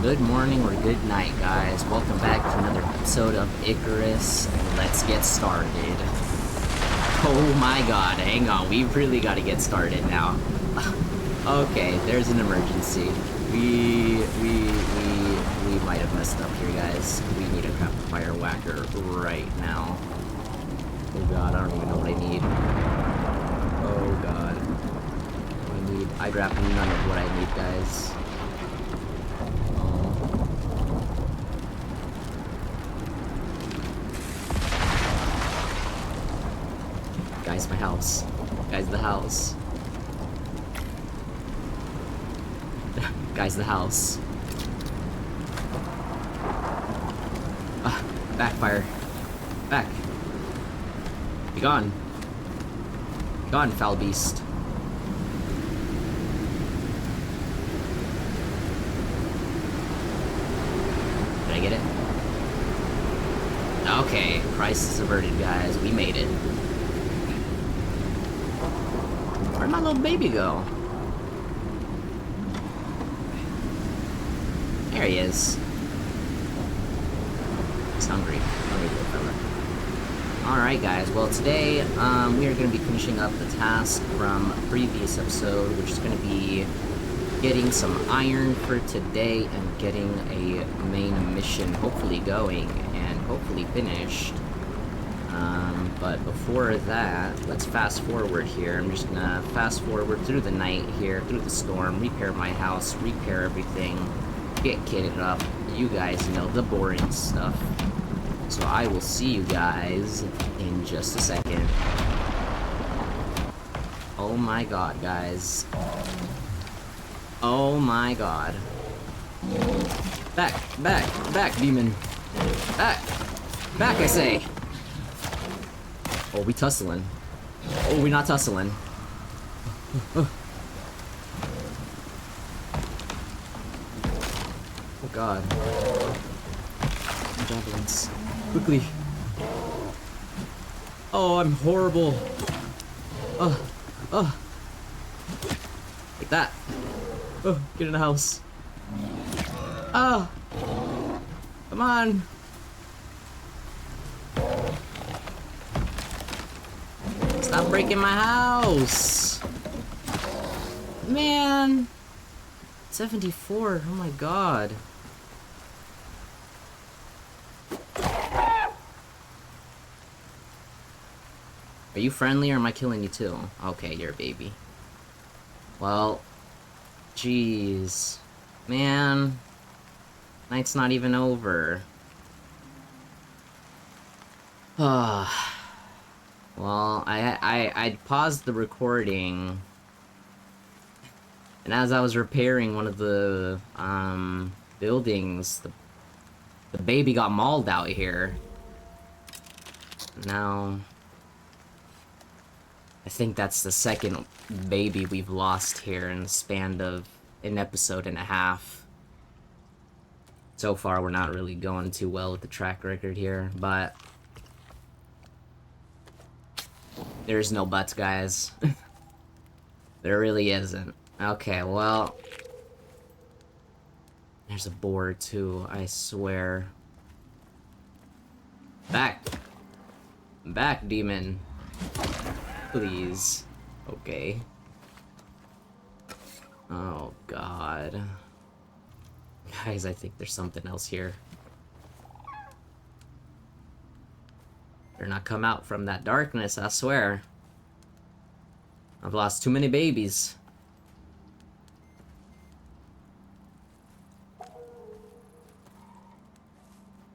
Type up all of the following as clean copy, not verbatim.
good morning or good night, guys. Welcome back to another episode of Icarus, and let's get started. Oh my god, hang on, we really gotta get started now. Okay, there's an emergency. We might have messed up here, guys. We need a crap fire whacker right now. Oh god, I don't even know what I need. Oh god. I grab none of what I need, guys. Guys, my house. Guys, the house. Guys, the house. Backfire. Back. Be gone. Be gone, foul beast. Did I get it? Okay, crisis averted, guys. We made it. Where'd my little baby go? There he is. He's hungry. Hungry little fella. Alright, guys. Well, today, we are going to be finishing up the task from a previous episode, which is going to be getting some iron for today and getting a main mission hopefully going and hopefully finished. But before that, let's fast forward here. I'm just gonna fast forward through the night here, through the storm, repair my house, repair everything, get kitted up. You guys know the boring stuff. So I will see you guys in just a second. Oh my god, guys. Oh my god. Back, demon. Back, I say. Oh, we tussling. Oh, we not tussling. Oh god. Javelins. Quickly. Oh, I'm horrible. Like that. Oh, get in the house. Ah! Come on! Stop breaking my house! Man! 74, oh my god. Are you friendly or am I killing you too? Okay, you're a baby. Well, jeez. Man. Night's not even over. Well, I paused the recording, and as I was repairing one of the buildings, the baby got mauled out here. Now, I think that's the second baby we've lost here in the span of an episode and a half. So far, we're not really going too well with the track record here, but there's no buts, guys. There really isn't. Okay, well, there's a boar too, I swear. Back, demon. Please. Okay. Oh god. Guys, I think there's something else here. Better not come out from that darkness, I swear. I've lost too many babies.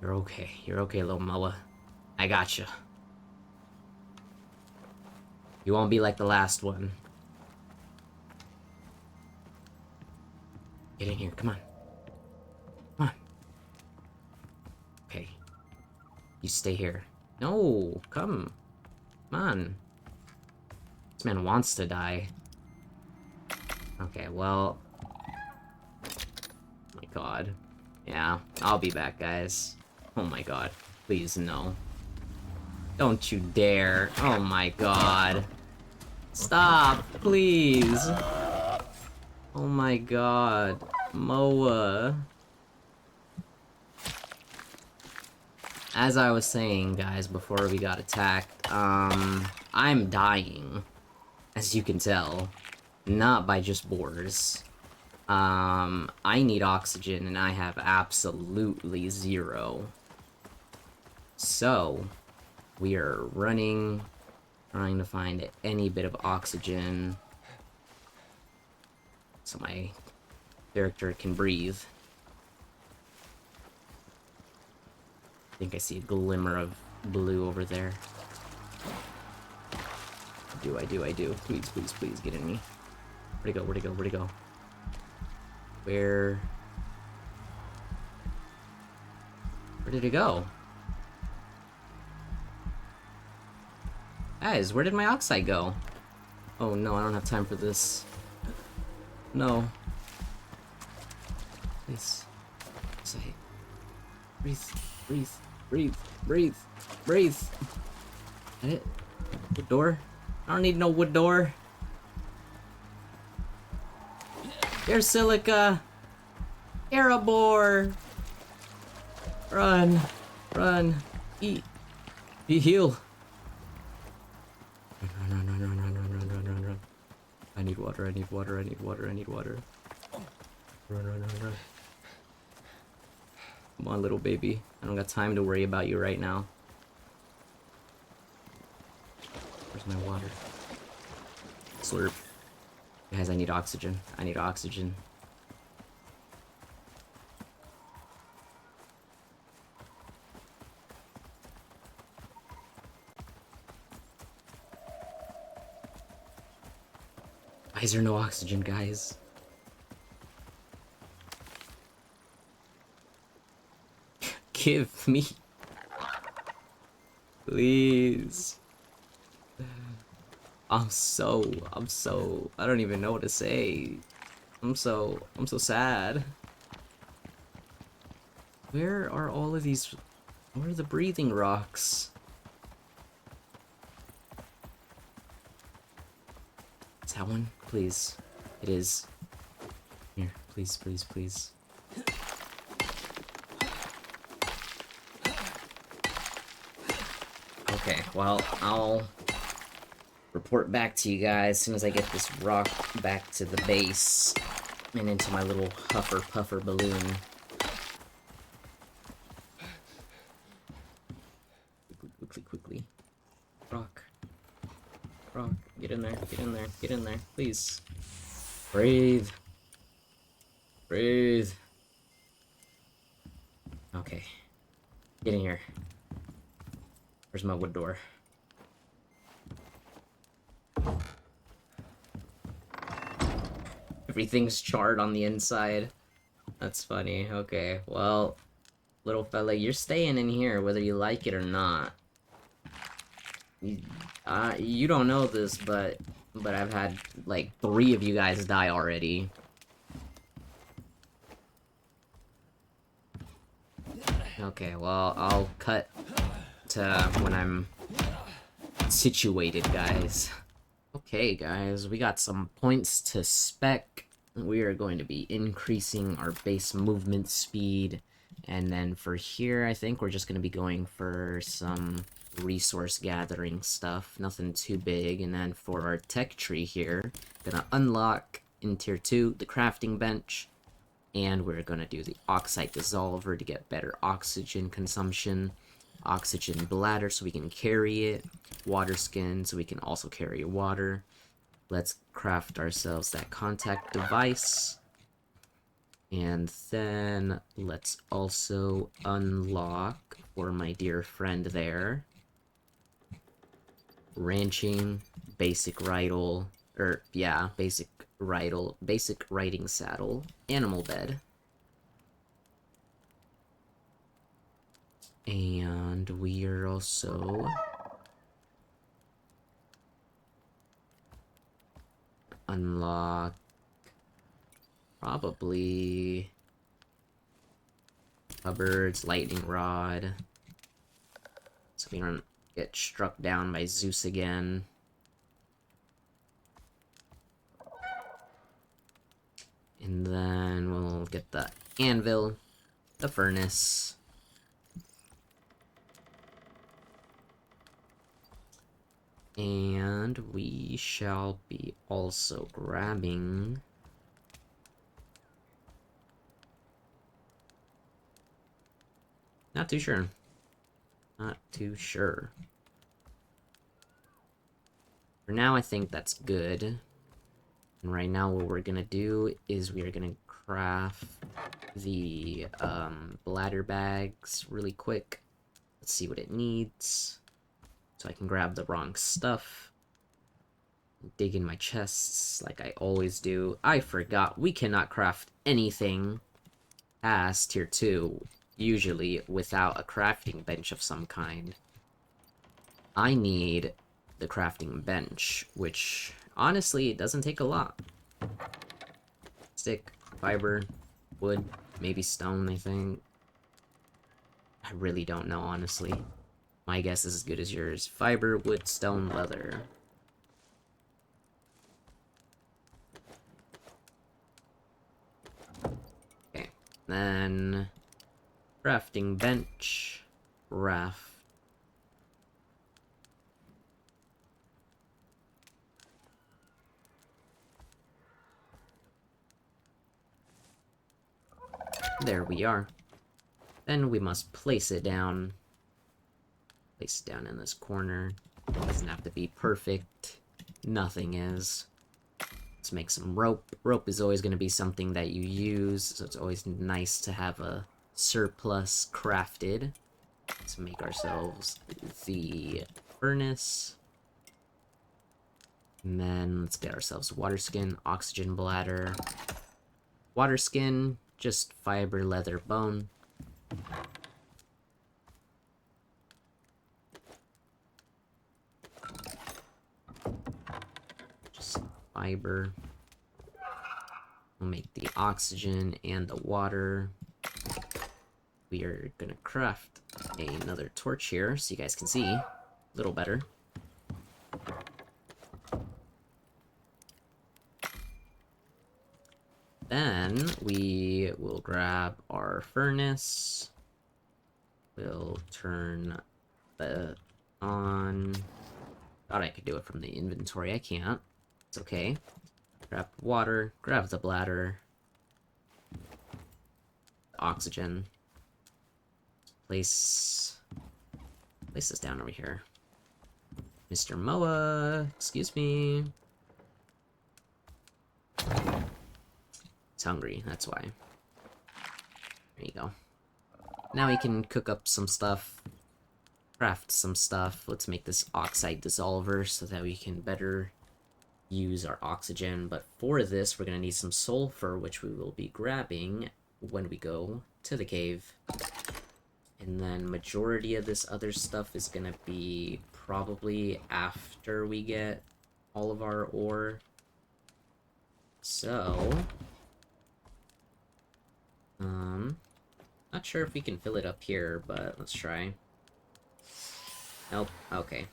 You're okay, little Moa. I gotcha. You won't be like the last one. Get in here, come on. Come on. Okay. You stay here. No, come on. This man wants to die. Okay, well. Oh my god. Yeah, I'll be back, guys. Oh my god. Please, no. Don't you dare. Oh my god. Stop, please. Oh my god. Moa. as I was saying, guys, before we got attacked, I'm dying, as you can tell. Not by just boars. I need oxygen, and I have absolutely zero. So, we are running, trying to find any bit of oxygen so my character can breathe. I think I see a glimmer of blue over there. I do. Please, please, please, get in me. Where'd it go? Where'd it go? Where'd it go? Where did it go? Guys, where did my oxide go? Oh no, I don't have time for this. No. Please. Say. Breathe. Breathe. Breathe. Breathe. Breathe. That it? Wood door? I don't need no wood door. Here's silica. Erebor. Run. Run. Eat. Heal. Run. I need water, I need water, I need water, I need water. Run. Come on, little baby. I don't got time to worry about you right now. Where's my water? Slurp. Guys, I need oxygen. I need oxygen. Why is there no oxygen, guys? Give me. Please. I'm so, I don't even know what to say. I'm so sad. Where are all of these, where are the breathing rocks? Is that one? Please. It is. Here, please, please, please. Okay, well, I'll report back to you guys as soon as I get this rock back to the base and into my little puffer balloon. Quickly. Rock. Get in there, please. Breathe. Okay. Get in here. Where's my wood door? Everything's charred on the inside. That's funny. Okay, well, little fella, you're staying in here whether you like it or not. You don't know this, but I've had, like, 3 of you guys die already. Okay, well, I'll cut to when I'm situated, guys. Okay, guys, we got some points to spec. We are going to be increasing our base movement speed. And then for here, I think we're just going to be going for some resource gathering stuff. Nothing too big. And then for our tech tree here, gonna unlock in tier 2 the crafting bench. And we're gonna do the oxide dissolver to get better oxygen consumption. Oxygen bladder so we can carry it. Water skin so we can also carry water. Let's craft ourselves that contact device. And then let's also unlock for my dear friend there. Ranching, basic rifle, basic riding saddle, animal bed. And we are also unlock probably cupboards, lightning rod, so we don't get struck down by Zeus again. And then we'll get the anvil, the furnace, And we shall be also grabbing... Not too sure. Not too sure. For now, I think that's good. And right now, what we're gonna do is we are gonna craft the bladder bags really quick. Let's see what it needs. So I can grab the wrong stuff. Dig in my chests like I always do. I forgot we cannot craft anything past tier 2, usually without a crafting bench of some kind. I need the crafting bench, which honestly it doesn't take a lot. Stick, fiber, wood, maybe stone, I think. I really don't know, honestly. My guess is as good as yours. Fiber, wood, stone, leather. Okay, then crafting bench, raft. There we are. Then we must place it down. Place it down in this corner. It doesn't have to be perfect. Nothing is. Let's make some rope. Rope is always going to be something that you use, so it's always nice to have a surplus crafted. Let's make ourselves the furnace. And then let's get ourselves water skin, oxygen bladder. Water skin, just fiber, leather, bone. Just fiber. We'll make the oxygen and the water. We are gonna craft another torch here so you guys can see a little better. Then we will grab our furnace. We'll turn the on. Thought I could do it from the inventory. I can't. It's okay. Grab water. Grab the bladder. Oxygen. Place this down over here. Mr. Moa, excuse me. He's hungry, that's why. There you go. Now we can cook up some stuff, craft some stuff. Let's make this oxide dissolver so that we can better use our oxygen. But for this, we're gonna need some sulfur, which we will be grabbing when we go to the cave. And then majority of this other stuff is gonna be probably after we get all of our ore. So, not sure if we can fill it up here, but let's try. Nope, okay.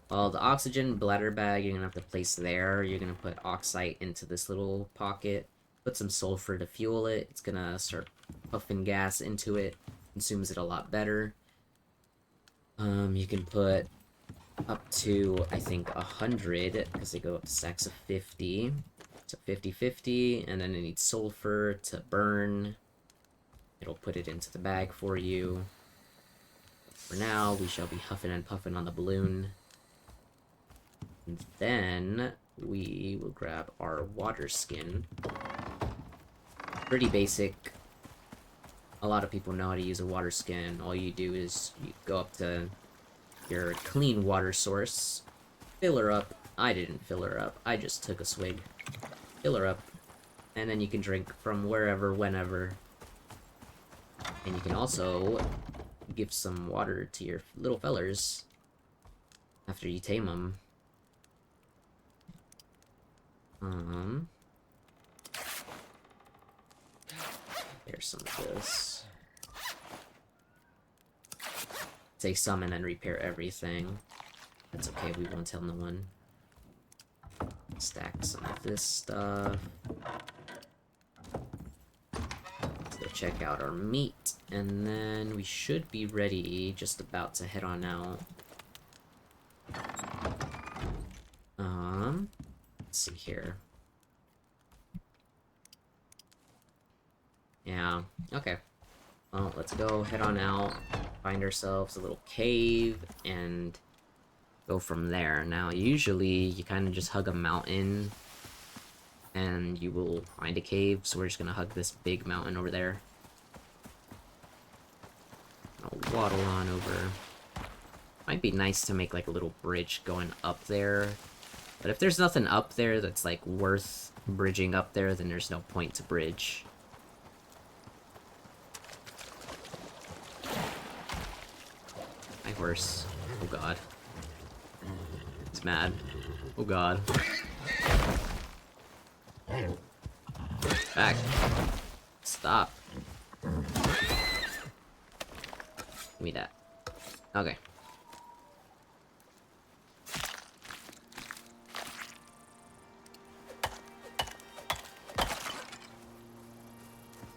Well, the oxygen bladder bag you're gonna have to place there. You're gonna put oxide into this little pocket, put some sulfur to fuel it. It's gonna start puffing gas into it, consumes it a lot better. You can put up to, I think, 100, because they go up to stacks of 50. So 50-50, and then it needs sulfur to burn. It'll put it into the bag for you. For now, we shall be huffing and puffing on the balloon. And then we will grab our water skin. Pretty basic. A lot of people know how to use a water skin. All you do is you go up to your clean water source, fill her up. I didn't fill her up, I just took a swig. Fill her up, and then you can drink from wherever, whenever. And you can also give some water to your little fellers after you tame them. There's some of this. Take some and then repair everything. That's okay, we won't tell no one. Stack some of this stuff. Let's go check out our meat, and then we should be ready, just about to head on out. Let's see here. Yeah, okay. Well, let's go head on out, find ourselves a little cave, and go from there. Now, usually, you kind of just hug a mountain, and you will find a cave, so we're just gonna hug this big mountain over there. I'll waddle on over. Might be nice to make, like, a little bridge going up there. But if there's nothing up there that's, like, worth bridging up there, then there's no point to bridge. My horse. Oh god. It's mad. Oh god. Back. Stop. Give me that. Okay.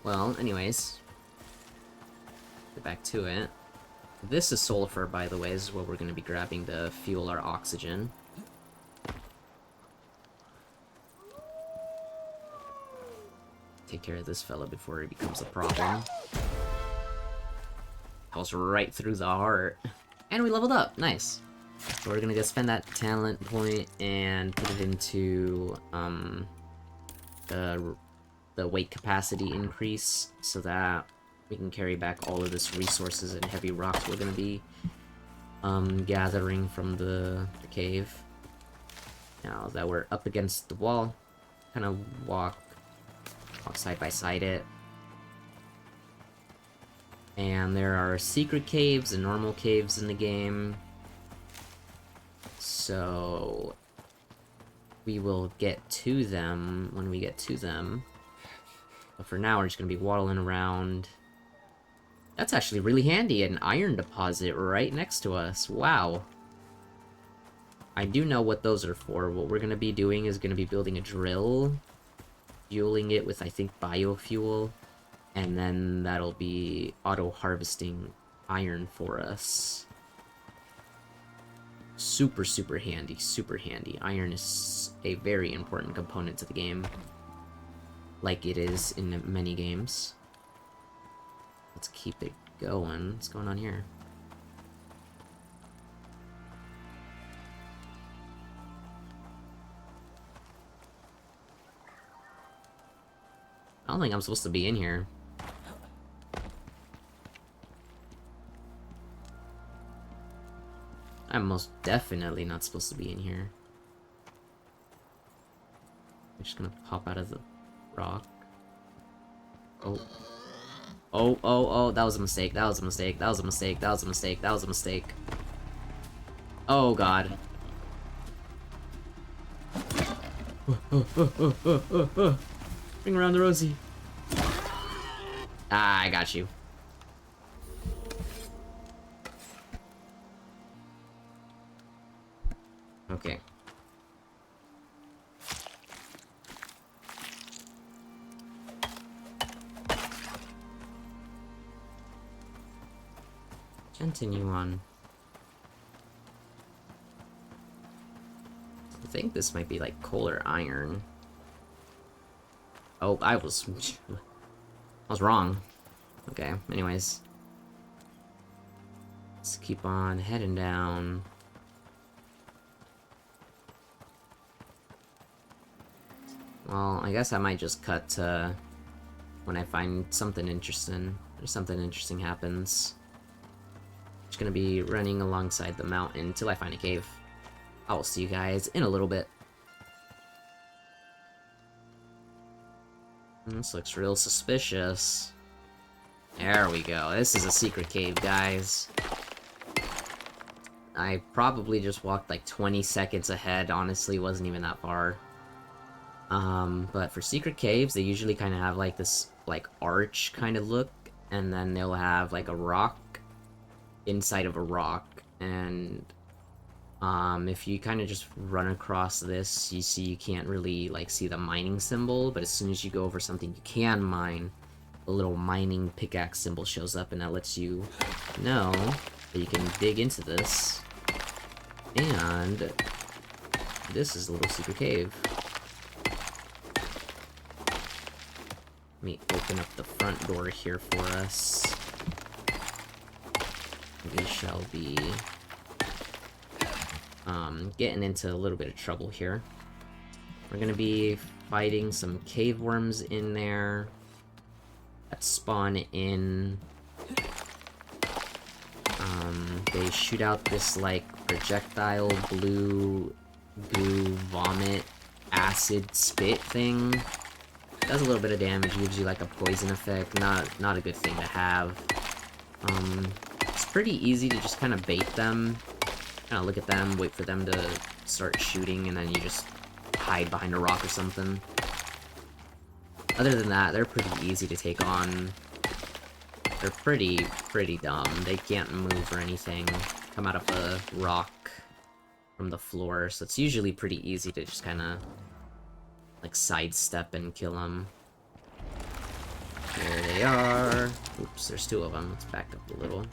Well, anyways. Get back to it. This is sulfur, by the way. This is what we're going to be grabbing to fuel our oxygen. Take care of this fella before he becomes a problem. Pulls right through the heart. And we leveled up. Nice. So we're going to go spend that talent point and put it into the weight capacity increase so that we can carry back all of this resources and heavy rocks we're going to be gathering from the cave. Now that we're up against the wall, kind of walk side by side it. And there are secret caves and normal caves in the game. So we will get to them when we get to them. But for now, we're just going to be waddling around. That's actually really handy, an iron deposit right next to us. Wow. I do know what those are for. What we're going to be doing is going to be building a drill, fueling it with, I think, biofuel, and then that'll be auto-harvesting iron for us. Super, super handy, super handy. Iron is a very important component to the game, like it is in many games. Let's keep it going. What's going on here? I don't think I'm supposed to be in here. I'm most definitely not supposed to be in here. I'm just gonna pop out of the rock. Oh. Oh, oh, oh, that was a mistake, that was a mistake, that was a mistake, that was a mistake, that was a mistake. Oh, God. Bring around the Rosie. Ah, I got you. Okay. Continue on. I think this might be like coal or iron. Oh, I was wrong. Okay, anyways. Let's keep on heading down. Well, I guess I might just cut to when I find something interesting, or something interesting happens. Just gonna be running alongside the mountain until I find a cave. I will see you guys in a little bit. This looks real suspicious. There we go. This is a secret cave, guys. I probably just walked like 20 seconds ahead. Honestly, wasn't even that far. But for secret caves, they usually kind of have like this like arch kind of look, and then they'll have like a rock inside of a rock, and if you kind of just run across this, you see you can't really like see the mining symbol, but as soon as you go over something you can mine, a little mining pickaxe symbol shows up, and that lets you know that you can dig into this. And this is a little secret cave. me open up the front door here for us. We shall be getting into a little bit of trouble here. We're gonna be fighting some cave worms in there that spawn in. They shoot out this, like, projectile blue goo vomit acid spit thing. Does a little bit of damage, gives you like a poison effect. Not a good thing to have. It's pretty easy to just kind of bait them. Kind of look at them, wait for them to start shooting, and then you just hide behind a rock or something. Other than that, they're pretty easy to take on. They're pretty dumb. They can't move or anything. Come out of a rock from the floor, so it's usually pretty easy to just kind of like sidestep and kill them. There they are. Oops, there's two of them. Let's back up a little.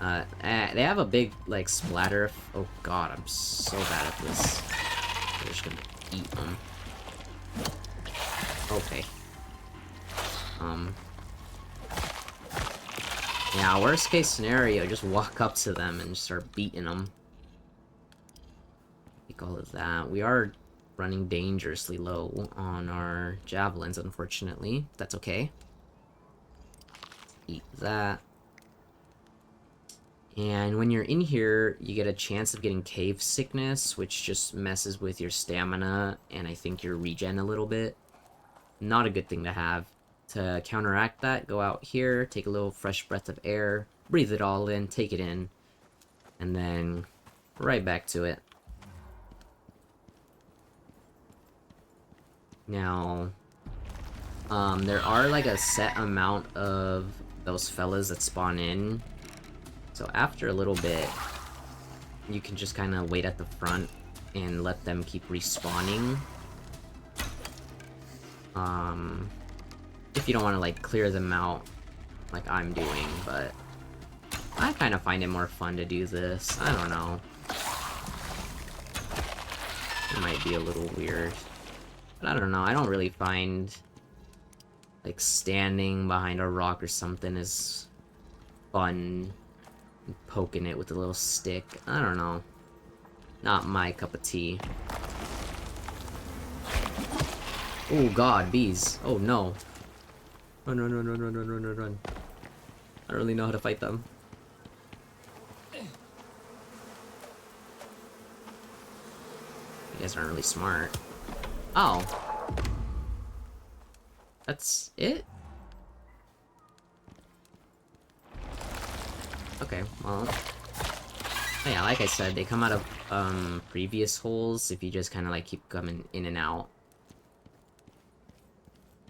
They have a big, like, splatter. Oh god, I'm so bad at this. I'm just gonna eat them. Okay. Yeah, worst case scenario, just walk up to them and start beating them. Take all of that. We are running dangerously low on our javelins, unfortunately. That's okay. Eat that. And when you're in here, you get a chance of getting cave sickness, which just messes with your stamina, and I think your regen a little bit. Not a good thing to have. To counteract that, go out here, take a little fresh breath of air, breathe it all in, take it in, and then right back to it. Now, there are like a set amount of those fellas that spawn in, so after a little bit, you can just kind of wait at the front and let them keep respawning. If you don't want to, like, clear them out like I'm doing, but I kind of find it more fun to do this. I don't know. It might be a little weird. But I don't know, I don't really find, like, standing behind a rock or something is fun. Poking it with a little stick. I don't know. Not my cup of tea. Oh god, bees. Oh no. Run, run, run, run, run, run, run, run, run. I don't really know how to fight them. You guys aren't really smart. Oh. That's it? Okay, well. Yeah, like I said, they come out of previous holes if you just kind of like keep coming in and out.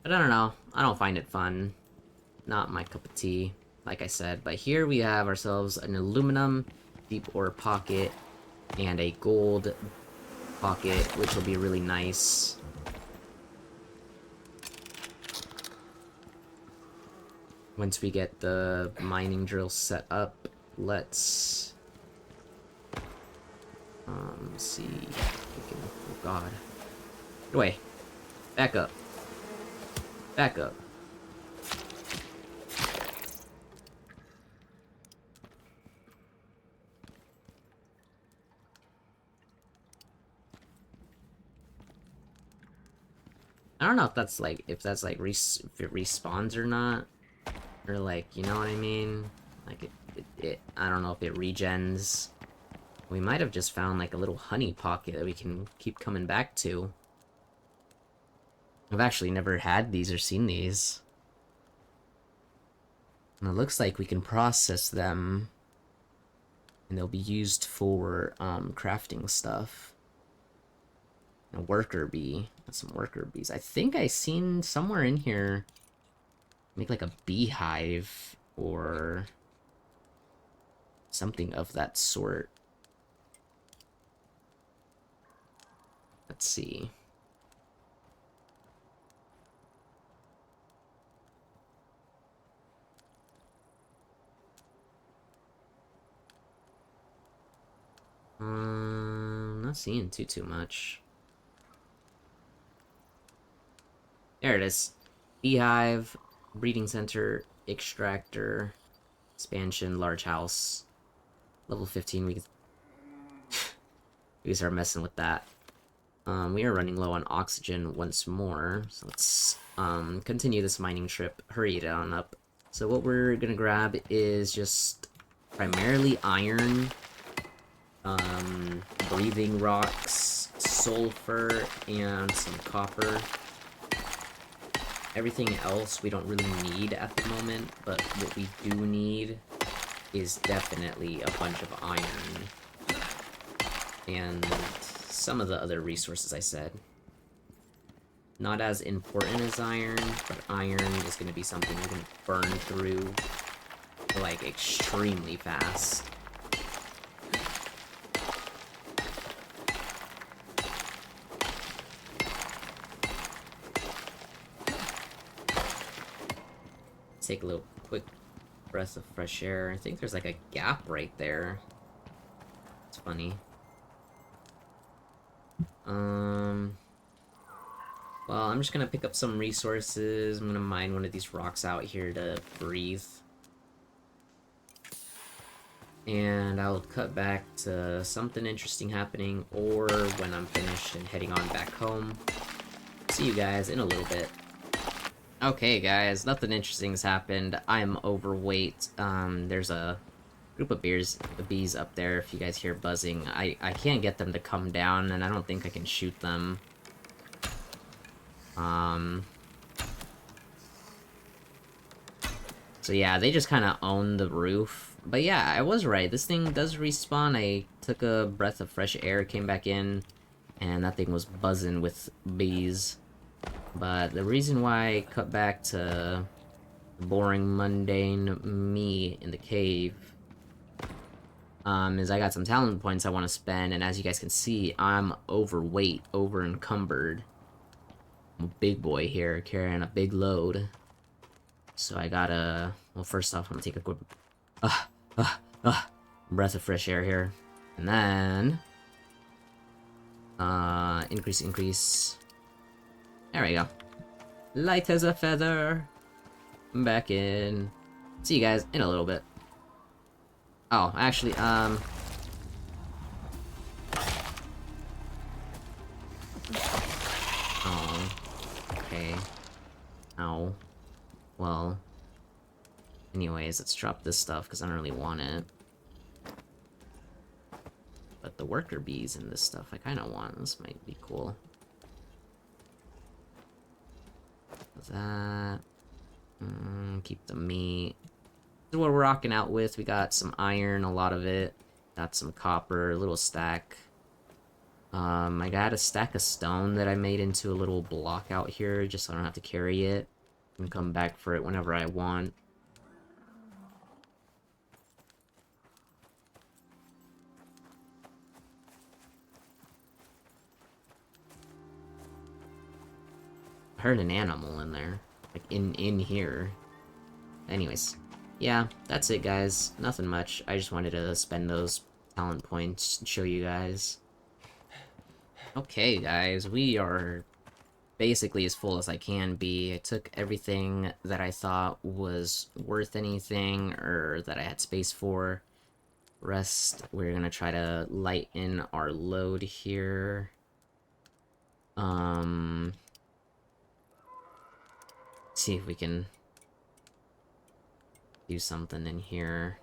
But I don't know, I don't find it fun. Not my cup of tea, like I said. But here we have ourselves an aluminum deep ore pocket and a gold pocket, which will be really nice. Once we get the mining drill set up, let's see if we can, oh god. Get away. Back up. Back up. I don't know if that's like, if it respawns or not. Or like, you know what I mean? Like I don't know if it regens. We might have just found like a little honey pocket that we can keep coming back to. I've actually never had these or seen these. And it looks like we can process them. And they'll be used for crafting stuff. A worker bee. That's some worker bees. I think I seen somewhere in here make like a beehive or something of that sort. Let's see. Not seeing too much. There it is. Beehive, breeding center, extractor, expansion, large house. Level 15, we can start messing with that. We are running low on oxygen once more, so let's continue this mining trip. Hurry it on up. So what we're gonna grab is just primarily iron, breathing rocks, sulfur, and some copper. Everything else we don't really need at the moment, but what we do need is definitely a bunch of iron. And some of the other resources I said. Not as important as iron, but iron is going to be something we can burn through, like, extremely fast. Take a little quick breath of fresh air. I think there's like a gap right there. It's funny. Well, I'm just gonna pick up some resources. I'm gonna mine one of these rocks out here to breathe. And I'll cut back to something interesting happening, or when I'm finished and heading on back home. See you guys in a little bit. Okay, guys, nothing interesting has happened. I'm overweight. There's a group of bees up there. If you guys hear buzzing, I can't get them to come down, and I don't think I can shoot them. So yeah, they just kind of own the roof. But yeah, I was right. This thing does respawn. I took a breath of fresh air, came back in, and that thing was buzzing with bees. But the reason why I cut back to boring, mundane me in the cave is I got some talent points I want to spend, and as you guys can see, I'm overweight, over encumbered. I'm a big boy here, carrying a big load. So I gotta... Well, first off, I'm gonna take a quick... breath of fresh air here. And then... increase. There we go. Light as a feather. I'm back in. See you guys in a little bit. Oh, actually, Oh, okay. Ow. Well. Anyways, let's drop this stuff, because I don't really want it. But the worker bees and this stuff I kind of want. This might be cool. That. Keep the meat. This is what we're rocking out with. We got some iron, a lot of it. Got some copper, a little stack. I got a stack of stone that I made into a little block out here, just so I don't have to carry it. And come back for it whenever I want. I heard an animal in there. Like, in here. Anyways. Yeah, that's it, guys. Nothing much. I just wanted to spend those talent points and show you guys. Okay, guys. We are basically as full as I can be. I took everything that I thought was worth anything, or that I had space for. Rest, we're gonna try to lighten our load here. See if we can do something in here.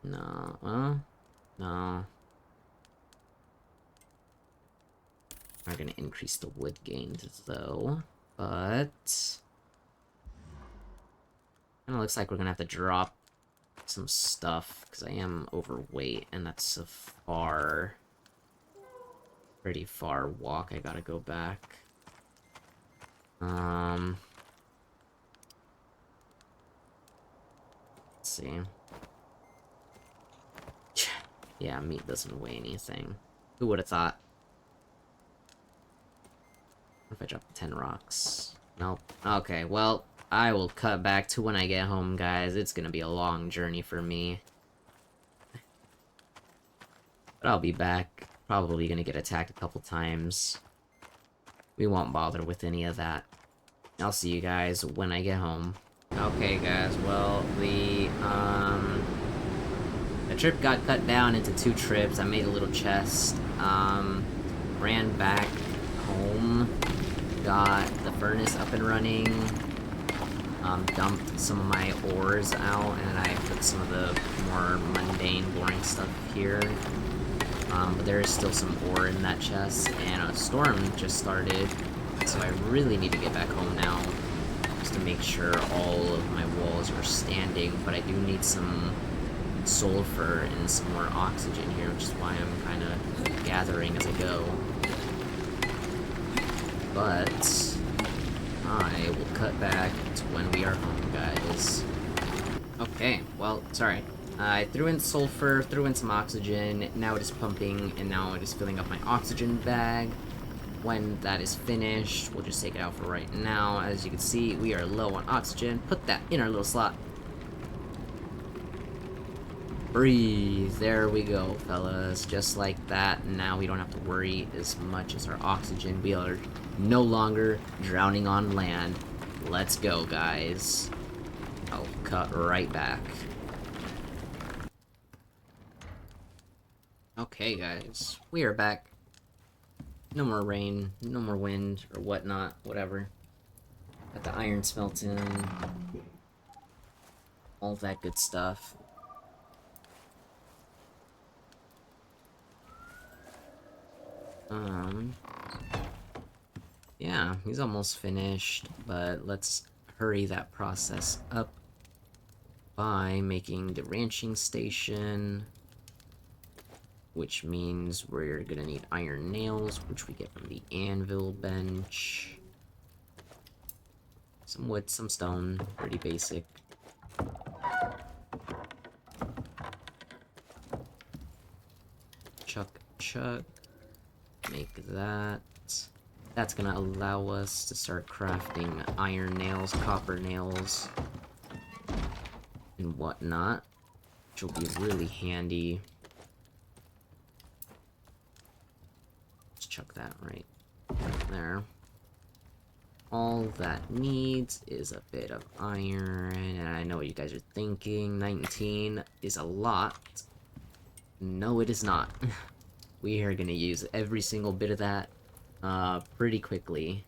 No, no. I'm gonna increase the wood gained though, but kinda looks like we're gonna have to drop some stuff because I am overweight, and that's a pretty far walk. I gotta go back. Let's see. Yeah, meat doesn't weigh anything. Who would have thought? What if I drop 10 rocks? Nope. Okay, well, I will cut back to when I get home, guys. It's gonna be a long journey for me. But I'll be back. Probably gonna get attacked a couple times. We won't bother with any of that. I'll see you guys when I get home. Okay, guys, well, the trip got cut down into 2 trips. I made a little chest, ran back home, got the furnace up and running, dumped some of my ores out, and I put some of the more mundane, boring stuff here. But there is still some ore in that chest, and a storm just started, so I really need to get back home now, just to make sure all of my walls are standing, but I do need some sulfur and some more oxygen here, which is why I'm kind of gathering as I go. But I will cut back to when we are home, guys. Okay, well, sorry. I threw in sulfur, threw in some oxygen, now it is pumping, and now it is filling up my oxygen bag. When that is finished, we'll just take it out for right now. As you can see, we are low on oxygen. Put that in our little slot. Breathe. There we go, fellas. Just like that. Now we don't have to worry as much as our oxygen. We are no longer drowning on land. Let's go, guys. I'll cut right back. Okay, guys. We are back. No more rain, no more wind, or whatnot, whatever. Got the iron smelting. All that good stuff. Yeah, he's almost finished, but let's hurry that process up by making the ranching station, which means we're gonna need iron nails, which we get from the anvil bench. Some wood, some stone, pretty basic. Chuck, chuck. Make that. That's gonna allow us to start crafting iron nails, copper nails, and whatnot, which will be really handy. Let's chuck that right there. All that needs is a bit of iron, and I know what you guys are thinking. 19 is a lot. No, it is not. We are gonna use every single bit of that pretty quickly.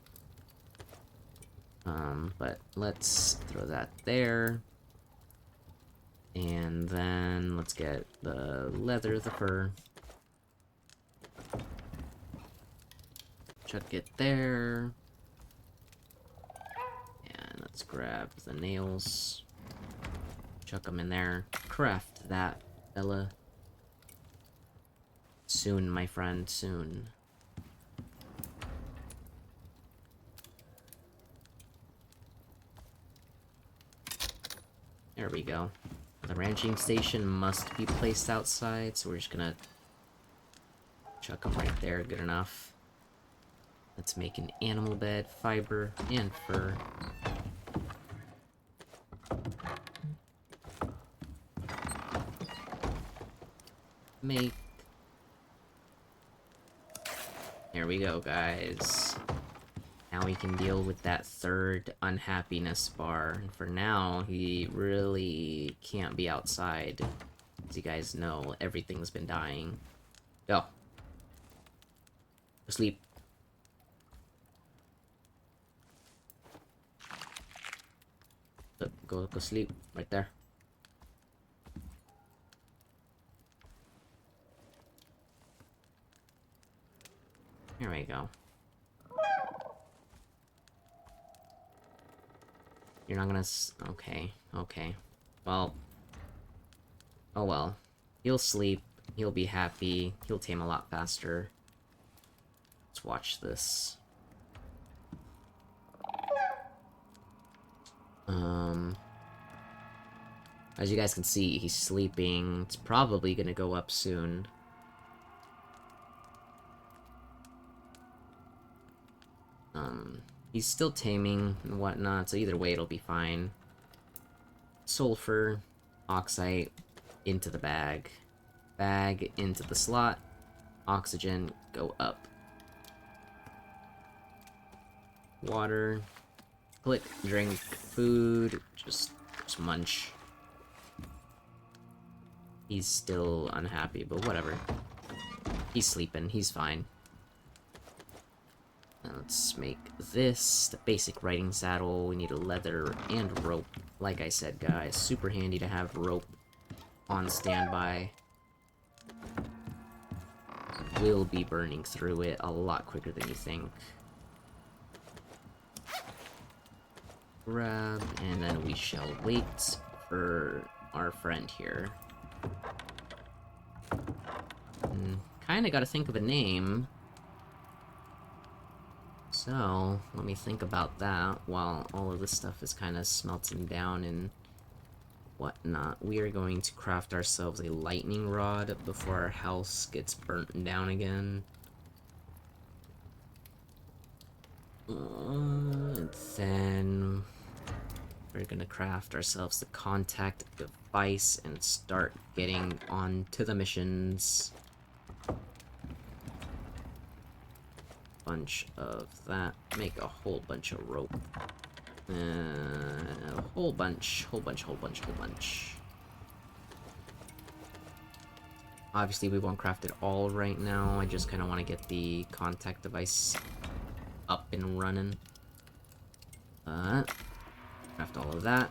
But let's throw that there. And then let's get the leather, the fur. Chuck it there. And let's grab the nails. Chuck them in there. Craft that, fella. Soon, my friend, soon. There we go. The ranching station must be placed outside, so we're just gonna chuck them right there, good enough. Let's make an animal bed, fiber, and fur. Make. There we go, guys. Now we can deal with that third unhappiness bar. And for now, he really can't be outside. As you guys know, everything's been dying. Go. Go sleep. Go sleep. Right there. Here we go. You're not gonna okay, okay. Well. Oh well. He'll sleep. He'll be happy. He'll tame a lot faster. Let's watch this. As you guys can see, he's sleeping. It's probably gonna go up soon. He's still taming and whatnot, so either way it'll be fine. Sulfur, oxide, into the bag. Bag into the slot. Oxygen, go up. water. Click, drink, food. Just munch. He's still unhappy, but whatever. He's sleeping. He's fine. Now let's make this the basic riding saddle. We need a leather and rope. Like I said, guys, super handy to have rope on standby. We'll be burning through it a lot quicker than you think. Grab, and then we shall wait for our friend here. Kinda gotta think of a name. So, let me think about that while all of this stuff is kinda smelting down and whatnot. We are going to craft ourselves a lightning rod before our house gets burnt down again. And then we're gonna craft ourselves the contact device and start getting on to the missions. Bunch of that. Make a whole bunch of rope. A whole bunch. Obviously, we won't craft it all right now. I just kind of want to get the contact device up and running. Craft all of that.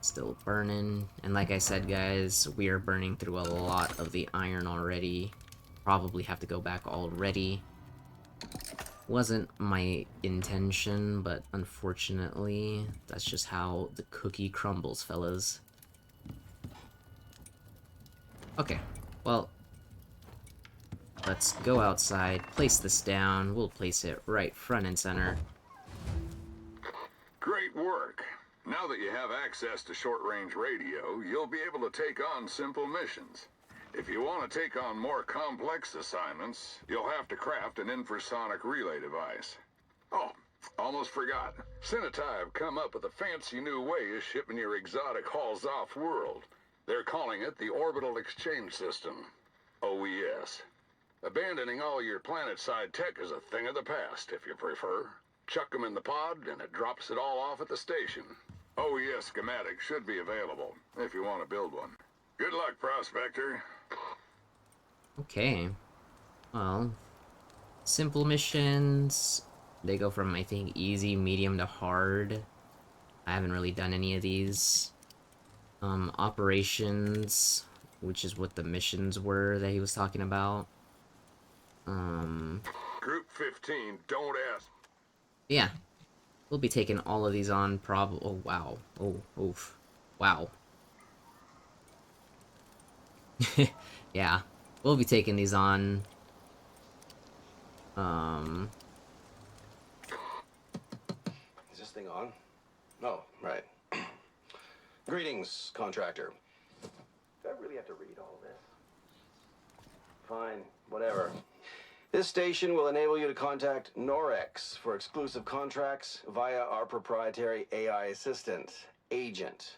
Still burning. And like I said, guys, we are burning through a lot of the iron already. Probably have to go back already. Wasn't my intention, but unfortunately, that's just how the cookie crumbles, fellas. Okay, well, let's go outside, place this down. We'll place it right front and center. Great work. Now that you have access to short-range radio, you'll be able to take on simple missions. If you want to take on more complex assignments, you'll have to craft an infrasonic relay device. Oh, almost forgot. Cinetai have come up with a fancy new way of shipping your exotic hauls off-world. They're calling it the Orbital Exchange System, OES. Abandoning all your planet-side tech is a thing of the past, if you prefer. Chuck them in the pod, and it drops it all off at the station. OES schematics should be available, if you want to build one. Good luck, Prospector. Okay. Well, simple missions. They go from, I think, easy, medium to hard. I haven't really done any of these. Operations, which is what the missions were that he was talking about. Group 15, don't ask. Yeah. We'll be taking all of these on oh, wow. Oh, oof. Wow. Yeah. We'll be taking these on. Is this thing on? Oh, right. Greetings, contractor. Do I really have to read all this? Fine, whatever. This station will enable you to contact Norex for exclusive contracts via our proprietary AI assistant, Agent.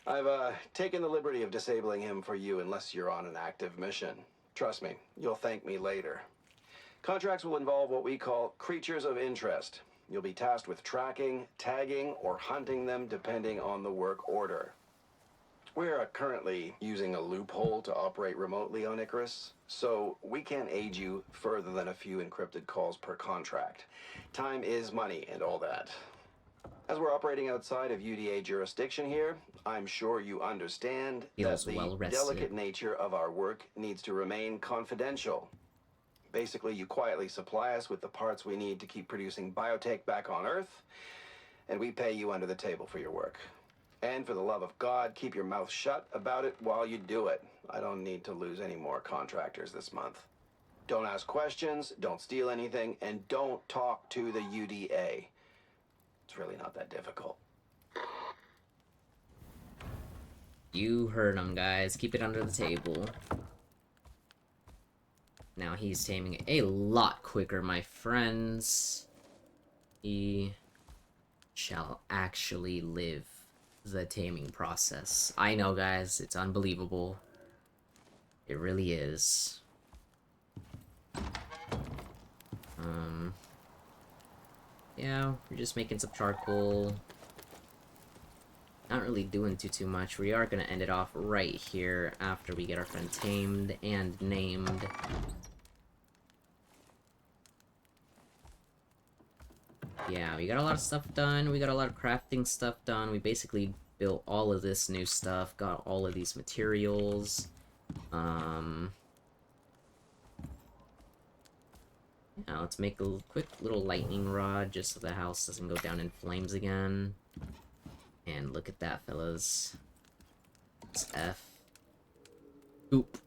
I've taken the liberty of disabling him for you unless you're on an active mission. Trust me, you'll thank me later. Contracts will involve what we call creatures of interest. You'll be tasked with tracking, tagging, or hunting them depending on the work order. We're currently using a loophole to operate remotely on Icarus, so we can't aid you further than a few encrypted calls per contract. Time is money and all that. As we're operating outside of UDA jurisdiction here, I'm sure you understand that the delicate nature of our work needs to remain confidential. Basically, you quietly supply us with the parts we need to keep producing biotech back on Earth, and we pay you under the table for your work. And for the love of God, keep your mouth shut about it while you do it. I don't need to lose any more contractors this month. Don't ask questions, don't steal anything, and don't talk to the UDA. It's really not that difficult. You heard him, guys. Keep it under the table. Now he's taming a lot quicker, my friends. He shall actually live the taming process. I know, guys, it's unbelievable. It really is. Yeah, we're just making some charcoal. Not really doing too much. We are gonna end it off right here after we get our friend tamed and named. Yeah, we got a lot of stuff done. We got a lot of crafting stuff done. We basically built all of this new stuff, got all of these materials. Yeah, let's make a quick little lightning rod just so the house doesn't go down in flames again. And look at that, fellas. It's F. Oop.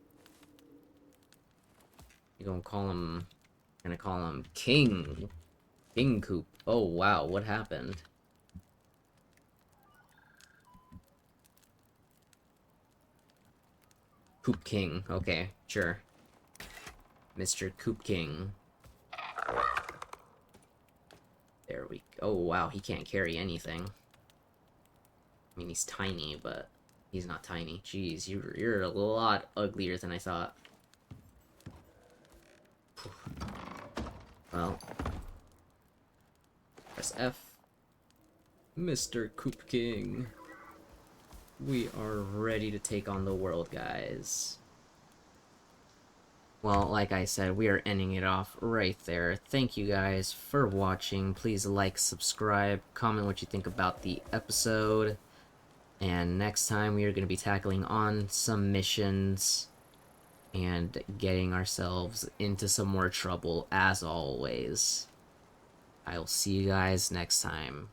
You're gonna call him King. King Coop. Oh, wow, what happened? Coop King. Okay, sure. Mr. Coop King. There we go. Oh, wow, he can't carry anything. I mean, he's tiny, but he's not tiny. Jeez, you're a lot uglier than I thought. Well, press F. Mr. Coop King. We are ready to take on the world, guys. Well, like I said, we are ending it off right there. Thank you guys for watching. Please like, subscribe, comment what you think about the episode. And next time we are going to be tackling on some missions and getting ourselves into some more trouble as always. I'll see you guys next time.